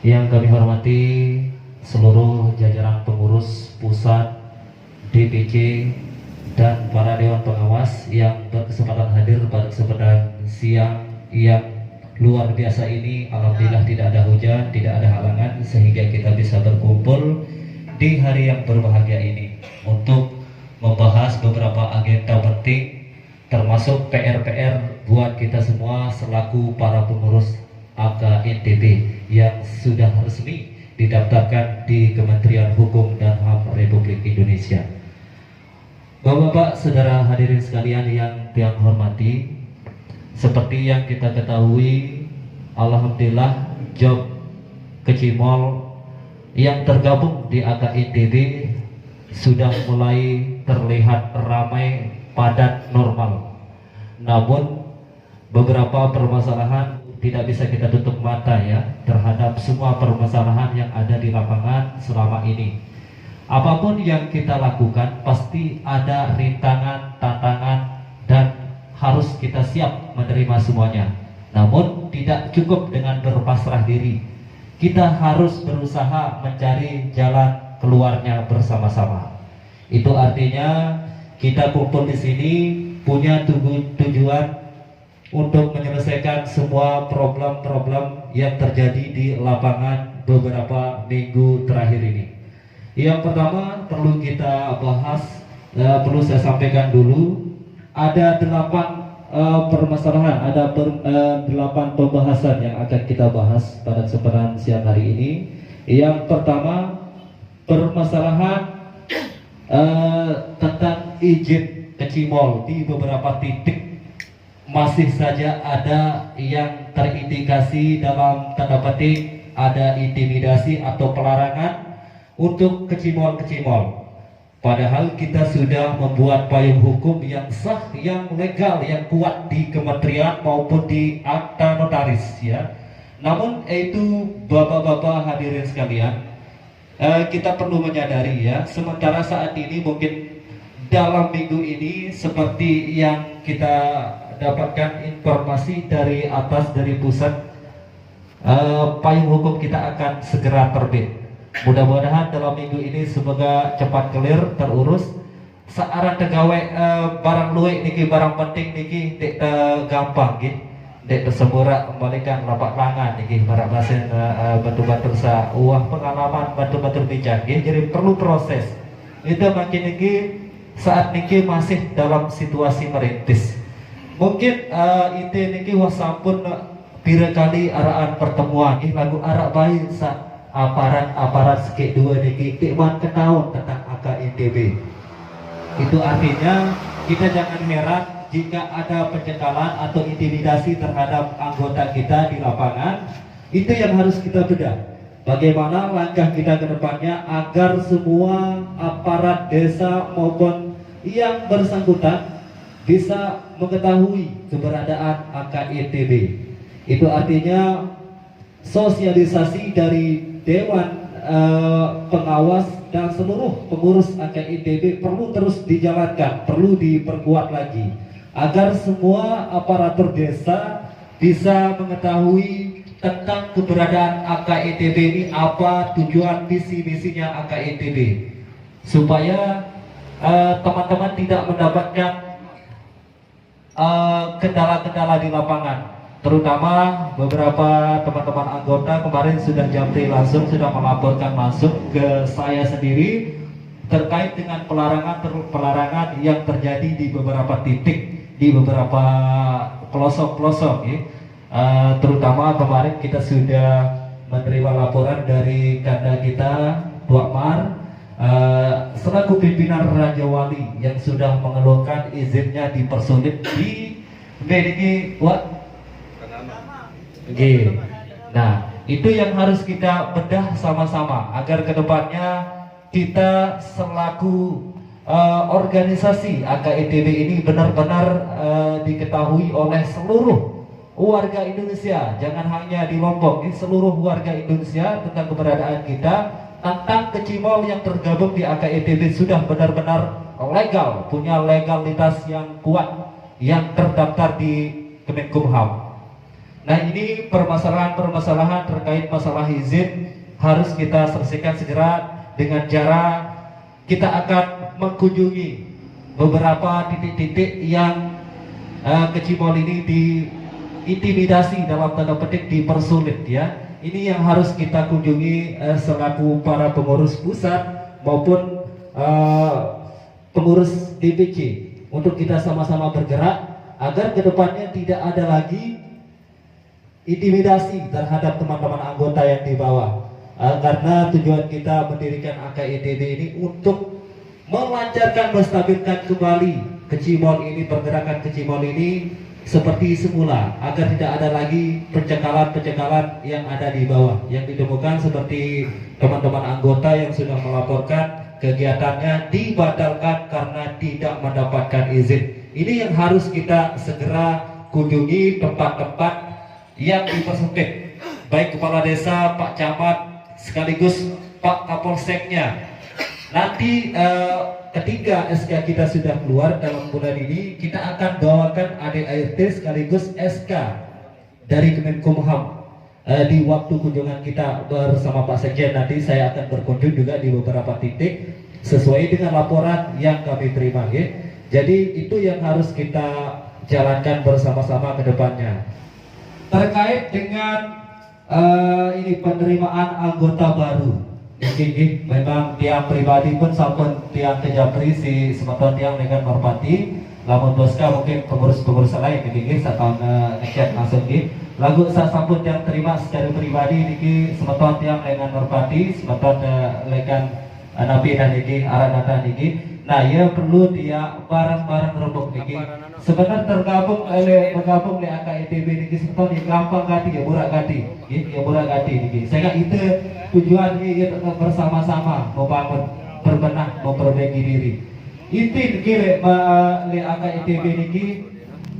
Yang kami hormati seluruh jajaran pengurus pusat, DPC, dan para dewan pengawas yang berkesempatan hadir pada kesempatan siang yang luar biasa ini. Alhamdulillah tidak ada hujan, tidak ada halangan, sehingga kita bisa berkumpul di hari yang berbahagia ini untuk membahas beberapa agenda penting, termasuk PR-PR buat kita semua selaku para pengurus AKITB yang sudah resmi didaftarkan di Kementerian Hukum dan HAM Republik Indonesia. Bapak-bapak, saudara hadirin sekalian yang hormati, seperti yang kita ketahui, alhamdulillah job Kecimol yang tergabung di AKITB sudah mulai terlihat ramai, padat, normal. Namun beberapa permasalahan tidak bisa kita tutup mata ya terhadap semua permasalahan yang ada di lapangan selama ini. Apapun yang kita lakukan pasti ada rintangan, tantangan, dan harus kita siap menerima semuanya. Namun tidak cukup dengan berpasrah diri. Kita harus berusaha mencari jalan keluarnya bersama-sama. Itu artinya kita kumpul di sini punya tujuan untuk menyelesaikan semua problem-problem yang terjadi di lapangan beberapa minggu terakhir ini. Yang pertama perlu kita bahas, perlu saya sampaikan dulu, ada 8 permasalahan, ada 8 pembahasan yang akan kita bahas pada kesempatan siang hari ini. Yang pertama, permasalahan tentang izin Kecimol di beberapa titik masih saja ada yang terindikasi dalam tanda petik ada intimidasi atau pelarangan untuk kecimol-kecimol. Padahal kita sudah membuat payung hukum yang sah, yang legal, yang kuat di kementerian maupun di akta notaris ya. Namun itu bapak-bapak hadirin sekalian, kita perlu menyadari ya, sementara saat ini mungkin dalam minggu ini seperti yang kita dapatkan informasi dari atas, dari pusat, payung hukum kita akan segera terbit. Mudah-mudahan dalam minggu ini semoga cepat clear, terurus. Searah tegawai barang luwe niki, barang penting niki dek gampang gitu, dek tersemburak kembalikan lapak langan niki barang basen batu-batu sa uah pengalaman batu-batu bijak gitu. Jadi perlu proses. Itu makin niki saat niki masih dalam situasi merintis. Mungkin itu niki wasampun pira kali araan pertemuan lagu arak bayi sa aparat sekit dua niki tikman ketahuan tentang AKITB. Itu artinya kita jangan heran jika ada pencekalan atau intimidasi terhadap anggota kita di lapangan. Itu yang harus kita bedah. Bagaimana langkah kita ke depannya agar semua aparat desa maupun yang bersangkutan bisa mengetahui keberadaan AKITB. Itu artinya sosialisasi dari Dewan Pengawas dan seluruh pengurus AKITB perlu terus dijalankan, perlu diperkuat lagi agar semua aparatur desa bisa mengetahui tentang keberadaan AKITB ini, apa tujuan visi-misinya AKITB, supaya teman-teman tidak mendapatkan kendala-kendala di lapangan. Terutama beberapa teman-teman anggota kemarin sudah japri langsung, sudah melaporkan masuk ke saya sendiri terkait dengan pelarangan yang terjadi di beberapa titik, di beberapa pelosok-pelosok ya. Terutama kemarin kita sudah menerima laporan dari kanda kita Tuak Mar selaku pimpinan Raja Wali yang sudah mengeluarkan izinnya dipersulit di BDG Nah, itu yang harus kita bedah sama-sama agar kedepannya kita selaku organisasi AKITB ini benar-benar diketahui oleh seluruh warga Indonesia, jangan hanya di Lombok, di seluruh warga Indonesia tentang keberadaan kita, tentang Kecimol yang tergabung di AKITB sudah benar-benar legal, punya legalitas yang kuat, yang terdaftar di Kemenkumham. Nah, ini permasalahan-permasalahan terkait masalah izin harus kita selesaikan segera dengan cara kita akan mengunjungi beberapa titik-titik yang Kecimol ini diintimidasi, dalam tanda petik dipersulit ya. Ini yang harus kita kunjungi selaku para pengurus pusat maupun pengurus DPC, untuk kita sama-sama bergerak agar kedepannya tidak ada lagi intimidasi terhadap teman-teman anggota yang di bawah. Karena tujuan kita mendirikan AKITB ini untuk melancarkan, menstabilkan kembali Kecimol ini, pergerakan Kecimol ini seperti semula, agar tidak ada lagi pencekalan-pencekalan yang ada di bawah, yang ditemukan seperti teman-teman anggota yang sudah melaporkan kegiatannya dibatalkan karena tidak mendapatkan izin. Ini yang harus kita segera kunjungi, tempat-tempat yang dipersempit, baik kepala desa, Pak Camat, sekaligus Pak Kapolseknya. Nanti ketika SK kita sudah keluar dalam bulan ini, kita akan bawakan ADART sekaligus SK dari Kemenkumham. Di waktu kunjungan kita bersama Pak Sekjen, nanti saya akan berkunjung juga di beberapa titik sesuai dengan laporan yang kami terima ya. Jadi itu yang harus kita jalankan bersama-sama ke depannya. Terkait dengan ini penerimaan anggota baru, memang tiang pribadi pun sampun tiang kejapri si semeton tiang dengan merpati, lamun boska mungkin pengurus-pengurus lain atau ngechat langsung lagu saya sampun yang terima secara pribadi niki semeton tiang dengan merpati, semeton lekan nabi dan niki arah data niki. Nah, ya perlu dia barang-barang rembuk niki. Sebenarnya bergabung oleh AKITB niki sebentar ya gampang gati ya murah gati, ya murah gati niki. Sehingga itu tujuan ini bersama-sama membangun, berbenah, memperbaiki diri. Itu niki le AKITB niki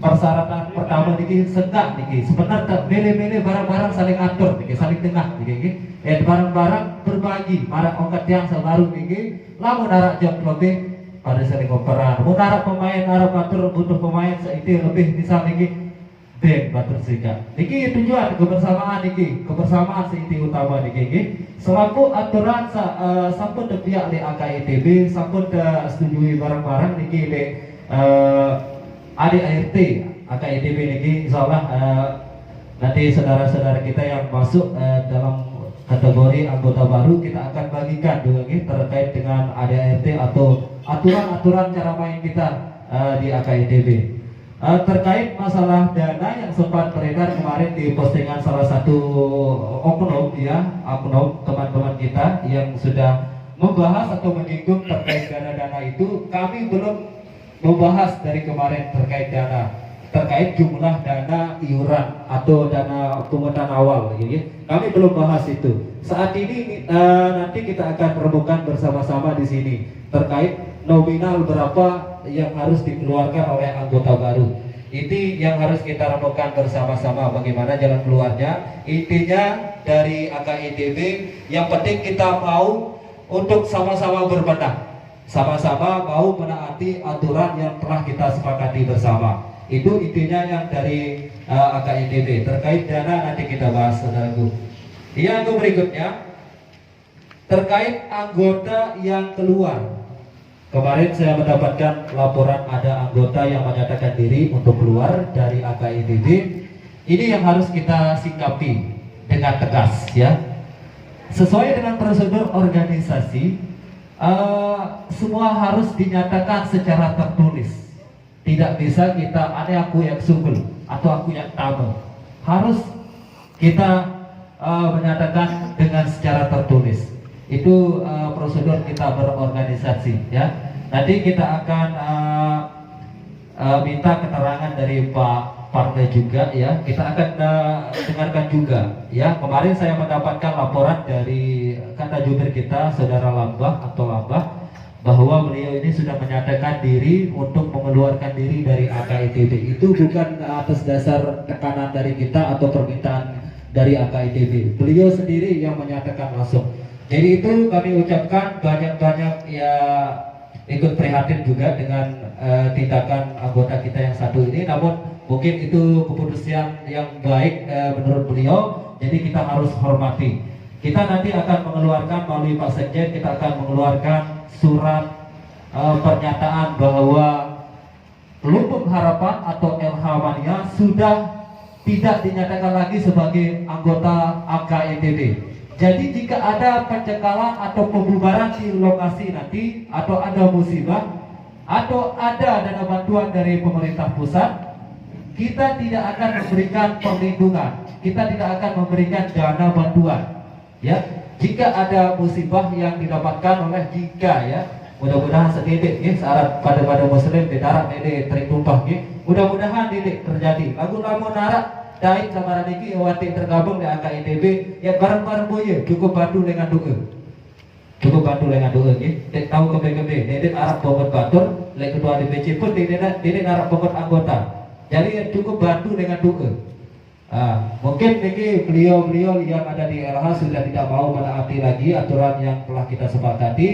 persyaratan pertama niki segak niki. Sebenarnya mele-mele barang-barang saling atur niki, saling tengah niki. Barang-barang berbagi, barang ongkat yang sebaru niki. Lamun arak job lebih pada sering operan, mudarat pemain Arab batur butuh pemain seiti lebih bisa niki bem batur sehingga niki tujuan kebersamaan niki, kebersamaan seiti utama niki selaku aturan sampun de pihak di AKITB sampun de setujui barang-barang niki di ADART AKITB niki insyaallah nanti saudara-saudara kita yang masuk dalam kategori anggota baru kita akan bagikan juga terkait dengan ADART atau aturan-aturan cara main kita di AKITB. Terkait masalah dana yang sempat beredar kemarin di postingan salah satu oknum teman-teman kita yang sudah membahas atau menyinggung terkait dana-dana itu, kami belum membahas dari kemarin terkait dana, terkait jumlah dana iuran atau dana pungutan awal kami belum bahas itu. Saat ini nanti kita akan remukan bersama-sama di sini terkait nominal berapa yang harus dikeluarkan oleh anggota baru. Ini yang harus kita remukan bersama-sama bagaimana jalan keluarnya. Intinya dari AKITB yang penting kita mau untuk sama-sama berbenah, sama-sama mau menaati aturan yang telah kita sepakati bersama. Itu intinya yang dari AKITB. Terkait dana nanti kita bahas, saudaraku. Yang berikutnya terkait anggota yang keluar. Kemarin saya mendapatkan laporan ada anggota yang menyatakan diri untuk keluar dari AKITB. Ini yang harus kita sikapi dengan tegas ya. Sesuai dengan prosedur organisasi, semua harus dinyatakan secara tertulis. Tidak bisa kita ada aku yang sungguh atau aku yang tamu. Harus kita menyatakan dengan secara tertulis. Itu prosedur kita berorganisasi ya. Nanti kita akan minta keterangan dari Pak Partai juga ya. Kita akan dengarkan juga ya. Kemarin saya mendapatkan laporan dari kata jubir kita Saudara Lambah atau Lambah bahwa beliau ini sudah menyatakan diri untuk mengeluarkan diri dari AKITB. Itu bukan atas dasar tekanan dari kita atau permintaan dari AKITB. Beliau sendiri yang menyatakan langsung. Jadi itu kami ucapkan banyak-banyak ya, ikut prihatin juga dengan tindakan anggota kita yang satu ini. Namun mungkin itu keputusan yang baik menurut beliau, jadi kita harus hormati. Kita nanti akan mengeluarkan melalui Pak Sekjen, kita akan mengeluarkan surat pernyataan bahwa Lumbung Harapan atau LH Mania sudah tidak dinyatakan lagi sebagai anggota AKITB. Jadi jika ada pencekalan atau pembubaran di lokasi nanti, atau ada musibah, atau ada dana bantuan dari pemerintah pusat, kita tidak akan memberikan perlindungan, kita tidak akan memberikan dana bantuan. Ya, jika ada musibah yang didapatkan oleh ya, mudah-mudahan sedikit ya, syarat pada muslim ditarak ini terik tumpah ya. Mudah-mudahan ini terjadi. Lagu-lagu narak Daik sama Radiki Wati tergabung di AKITB ya, bareng-bareng boye cukup bantu dengan doa. Cukup bantu dengan doa ya. Dek tahu kebe-kebe, dedek Arab pokok batur, lek ketua DPC pun dedek Arab pokok anggota. Jadi cukup bantu dengan doa. Mungkin ini beliau-beliau yang ada di LH sudah tidak mau menaati lagi aturan yang telah kita sepakati.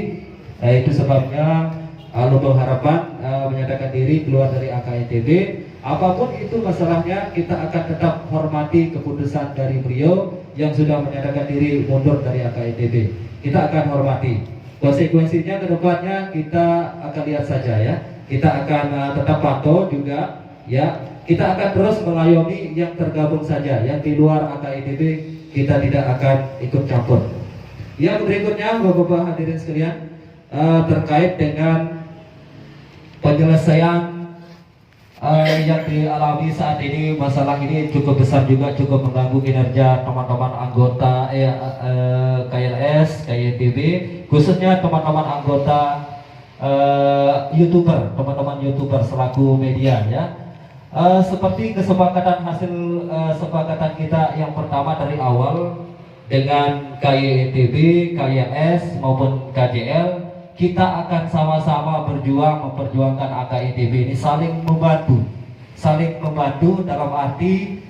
Itu sebabnya Lumbung Harapan menyatakan diri keluar dari AKITB. Apapun itu masalahnya, kita akan tetap hormati keputusan dari beliau yang sudah menyatakan diri mundur dari AKITB. Kita akan hormati. Konsekuensinya ke depannya kita akan lihat saja ya. Kita akan tetap pantau juga ya. Kita akan terus mengayomi yang tergabung saja, yang di luar AKITB kita tidak akan ikut campur. Yang berikutnya Bapak-bapak hadirin sekalian, terkait dengan penyelesaian yang dialami saat ini. Masalah ini cukup besar juga, cukup mengganggu kinerja teman-teman anggota KLS, KITB, khususnya teman-teman anggota YouTuber, teman-teman YouTuber selaku media ya. Seperti kesepakatan hasil sepakatan kita yang pertama dari awal dengan KITB, KLS maupun KJL, kita akan sama-sama berjuang memperjuangkan AKITB ini saling membantu dalam arti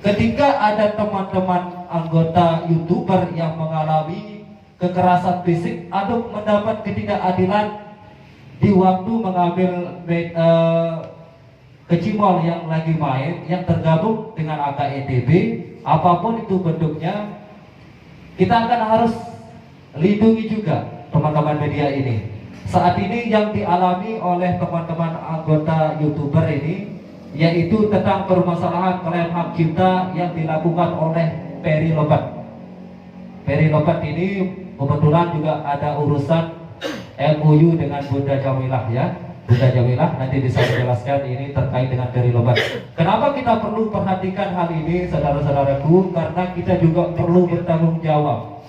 ketika ada teman-teman anggota YouTuber yang mengalami kekerasan fisik atau mendapat ketidakadilan di waktu mengambil kecimol yang lagi main, yang tergabung dengan AKITB, apapun itu bentuknya, kita akan harus lindungi juga teman-teman media ini. Saat ini yang dialami oleh teman-teman anggota YouTuber ini yaitu tentang permasalahan klaim hak cipta yang dilakukan oleh Peri Lobat. Peri Lobat ini kebetulan juga ada urusan MOU dengan Bunda Jamilah ya. Bunda Jamilah nanti bisa dijelaskan ini terkait dengan Peri Lobat. Kenapa kita perlu perhatikan hal ini saudara-saudaraku? Karena kita juga perlu bertanggung jawab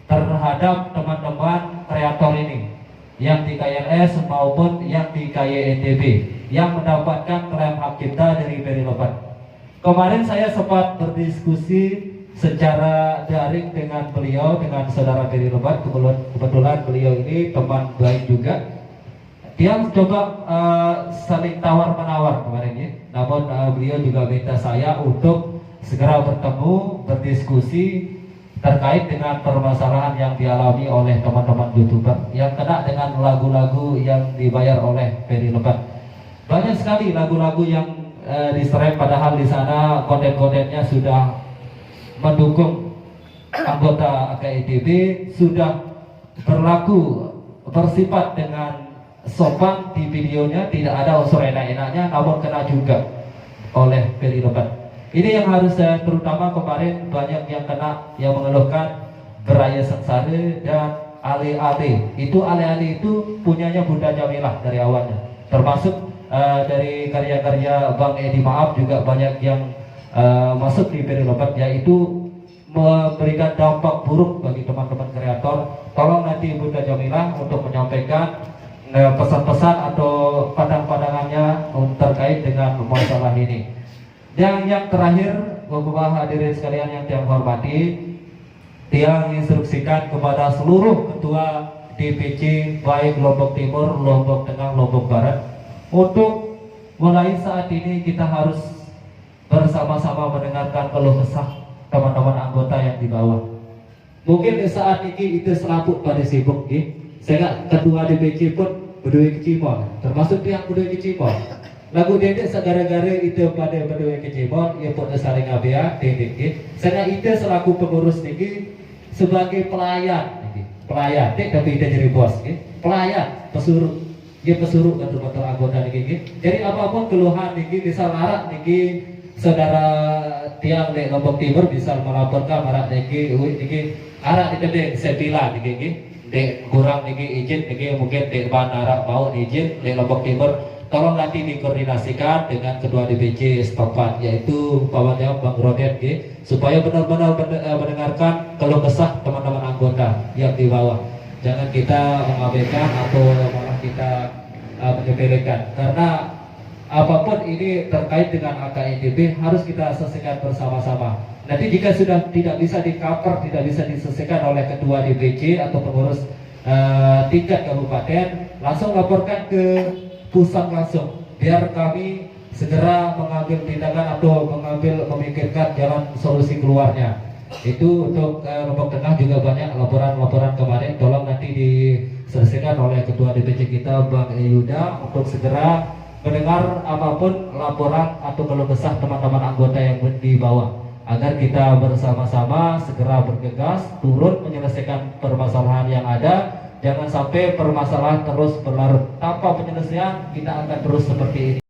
terhadap teman-teman kreator ini yang di KLS maupun yang di KYNTB yang mendapatkan klaim hak cipta dari Peri Lobat. Kemarin saya sempat berdiskusi secara daring dengan beliau, dengan saudara Peri Lobat. Kebetulan beliau ini teman baik juga. Dia coba saling tawar-menawar kemarin ya. Namun beliau juga minta saya untuk segera bertemu, berdiskusi terkait dengan permasalahan yang dialami oleh teman-teman YouTuber yang kena dengan lagu-lagu yang dibayar oleh Peri Lobat. Banyak sekali lagu-lagu yang diserap, padahal di sana konten-kontennya sudah mendukung anggota AKITB, sudah berlaku bersifat dengan sopan di videonya, tidak ada unsur enak-enaknya, namun kena juga oleh Peri Lobat. Ini yang harus saya, terutama kemarin banyak yang kena, yang mengeluhkan Beraya Sengsara dan Ale-Ale. Itu Ale-Ale itu punyanya Bunda Jamilah dari awalnya. Termasuk dari karya-karya Bang Edi Maaf juga banyak yang masuk di Peri Lobat, yaitu memberikan dampak buruk bagi teman-teman kreator. Tolong nanti Bunda Jamilah untuk menyampaikan pesan-pesan atau pandangan-pandangannya terkait dengan masalah ini. Dan yang terakhir, Bapak hadirin sekalian yang saya hormati, dia menginstruksikan kepada seluruh ketua DPC baik Lombok Timur, Lombok Tengah, Lombok Barat, untuk mulai saat ini kita harus bersama-sama mendengarkan keluh kesah teman-teman anggota yang di bawah. Mungkin di saat ini itu selaput pada sibuk, saya ketua DPC pun berdua kecimol, termasuk yang berdua kecimol. lagu dedek segara-gara itu pada yang kecebon ia pun saling abia dedek saya itu selaku pengurus niki sebagai pelayan niki pelayan dek tapi kita jadi bos niki pelayan pesuruh dia pesuruh betul-betul anggota niki jadi apapun keluhan niki bisa larat niki saudara tiang di Lombok Timur bisa melaporkan marak niki arak di sepila niki dek kurang niki izin niki mungkin dek bandara mau izin di Lombok Timur tolong nanti dikoordinasikan dengan kedua DPC setempat yaitu Pak Wadiam Bang Rodet supaya benar-benar mendengarkan keluh kesah teman-teman anggota yang di bawah. Jangan kita mengabaikan atau malah kita menyepelekan karena apapun ini terkait dengan AKIDP harus kita selesaikan bersama-sama. Nanti jika sudah tidak bisa di-cover, tidak bisa diselesaikan oleh ketua DPC atau pengurus tingkat kabupaten, langsung laporkan ke pusat langsung biar kami segera mengambil tindakan atau memikirkan jalan solusi keluarnya. Itu untuk Lombok Tengah juga banyak laporan-laporan kemarin, tolong nanti diselesaikan oleh ketua DPC kita Bang Yuda untuk segera mendengar apapun laporan atau keluh kesah teman-teman anggota yang di bawah agar kita bersama-sama segera bergegas turun menyelesaikan permasalahan yang ada. Jangan sampai permasalahan terus berlarut tanpa penyelesaian, kita akan terus seperti ini.